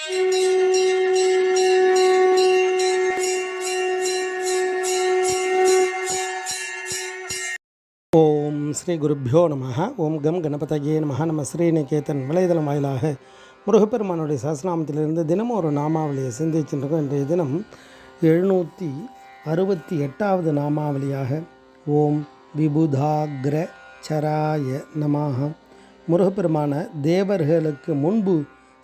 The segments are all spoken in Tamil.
ஓம் ஸ்ரீ குருப்பியோ நமஹ. ஓம் கம் கணபதயே நமஹ. நம்ம ஸ்ரீநிகேதன் வலைதளம் வாயிலாக முருகப்பெருமானுடைய சஹஸ்ரநாமத்திலிருந்து தினமும் ஒரு நாமாவளியை சிந்திச்சுருக்கோம். இன்றைய தினம் 768வது நாமாவளியாக ஓம் விபுதாக்ர சராய நமஹ. முருகப்பெருமான தேவர்களுக்கு முன்பு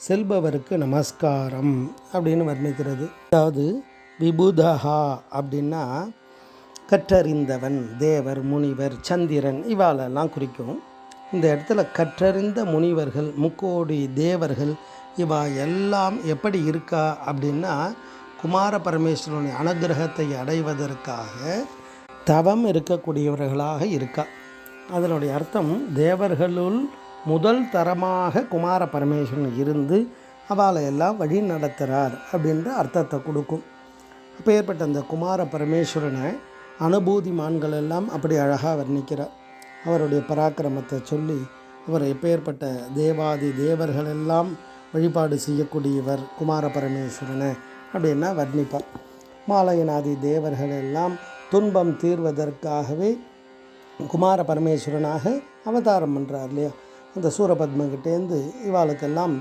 செல்பவருக்கு நமஸ்காரம் அப்படின்னு வர்ணிக்கிறது. அதாவது விபுதஹா அப்படின்னா கற்றறிந்தவன், தேவர், முனிவர், சந்திரன் இவாளெல்லாம் குறிக்கும். இந்த இடத்துல கற்றறிந்த முனிவர்கள், முக்கோடி தேவர்கள் இவா எல்லாம் எப்படி இருக்கா அப்படின்னா குமார பரமேஸ்வரனுடைய அனுகிரகத்தை அடைவதற்காக தவம் இருக்கக்கூடியவர்களாக இருக்கா. அதனுடைய அர்த்தம் தேவர்களுள் முதல் தரமாக குமார பரமேஸ்வரன் இருந்து அவளை எல்லாம் வழி நடத்துகிறார் அப்படின்ற அர்த்தத்தை கொடுக்கும். அப்போ ஏற்பட்ட அந்த குமார பரமேஸ்வரனை அனுபூதிமான்கள் எல்லாம் அப்படி அழகாக வர்ணிக்கிறார். அவருடைய பராக்கிரமத்தை சொல்லி அவர் எப்பேற்பட்ட தேவாதி தேவர்கள் எல்லாம் வழிபாடு செய்யக்கூடியவர் குமார பரமேஸ்வரனை அப்படின்னா வர்ணிப்பார். மாலையனாதி தேவர்கள் எல்லாம் துன்பம் தீர்வதற்காகவே குமார பரமேஸ்வரனாக அவதாரம் பண்ணுறார் இல்லையா. அந்த சூரபத்மகிட்டேருந்து இவாளுக்கெல்லாம்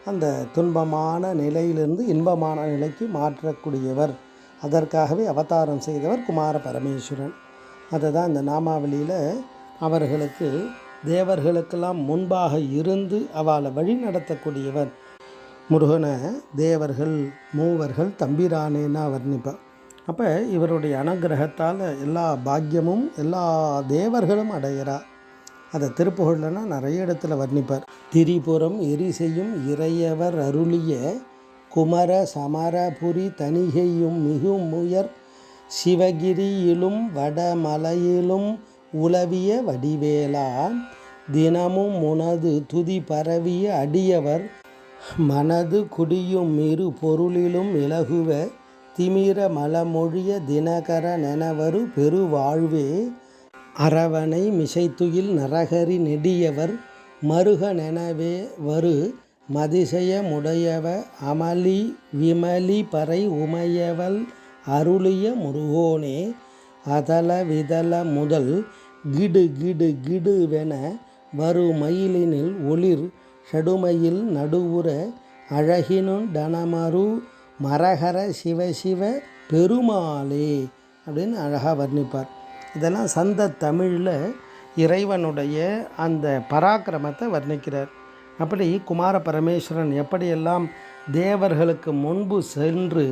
அந்த துன்பமான நிலையிலிருந்து இன்பமான நிலைக்கு மாற்றக்கூடியவர், அதற்காகவே அவதாரம் செய்தவர் குமார பரமேஸ்வரன். அதை தான் இந்த நாமாவளியில் அவர்களுக்கு தேவர்களுக்கெல்லாம் முன்பாக இருந்து அவளை வழி நடத்தக்கூடியவர் முருகனை தேவர்கள் மூவர்கள் தம்பிரானேன்னா வர்ணிப்பார். அப்போ இவருடைய அனுகிரகத்தால் எல்லா பாக்கியமும் எல்லா தேவர்களும் அடைகிறார். அதை திருப்புகழ்லன்னா நிறைய இடத்துல வர்ணிப்பார். திரிபுரம் எரிசெய்யும் இறையவர் அருளிய குமர சமரபுரி தணிகையும் மிகும் உயர் சிவகிரியிலும் வடமலையிலும் உலவிய வடிவேலா தினமும் உனது துதி பரவிய அடியவர் மனது குடியும் இரு பொருளிலும் இலகுவ திமிர மலமொழிய தினகர நெனவரு பெருவாழ்வே அரவணை மிசைத்துயில் நரகரி நெடியவர் மருக நெனவே வரு மதிசயமுடையவ அமளி விமலி பறை உமையவள் அருளிய முருகோனே அதல விதல முதல் கிடு கிடு கிடுவென வரு மயிலினில் ஒளிர் ஷடுமையில் நடுவுற அழகினும் டனமரு மரகர சிவசிவ பெருமாளே அப்படின்னு அழகாக வர்ணிப்பார். இதெல்லாம் சந்த தமிழில் இறைவனுடைய அந்த பராக்கிரமத்தை வர்ணிக்கிறார். அப்படி குமார பரமேஸ்வரன் எப்படியெல்லாம் தேவர்களுக்கு முன்பு சென்று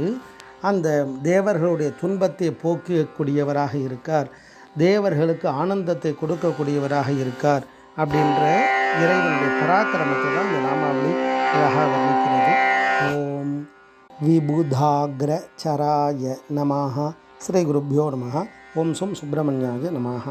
அந்த தேவர்களுடைய துன்பத்தை போக்கக்கூடியவராக இருக்கார், தேவர்களுக்கு ஆனந்தத்தை கொடுக்கக்கூடியவராக இருக்கார் அப்படின்ற இறைவனுடைய பராக்கிரமத்தை தான் இந்த நாமாவளி அழகாக வர்ணிக்கிறது. ஓம் விபுதாக்ர சராய நமஹ. ஸ்ரீ குருப்பியோ நமஹ. ஓம் சும் சுப்பிரமணியாய நமஹ.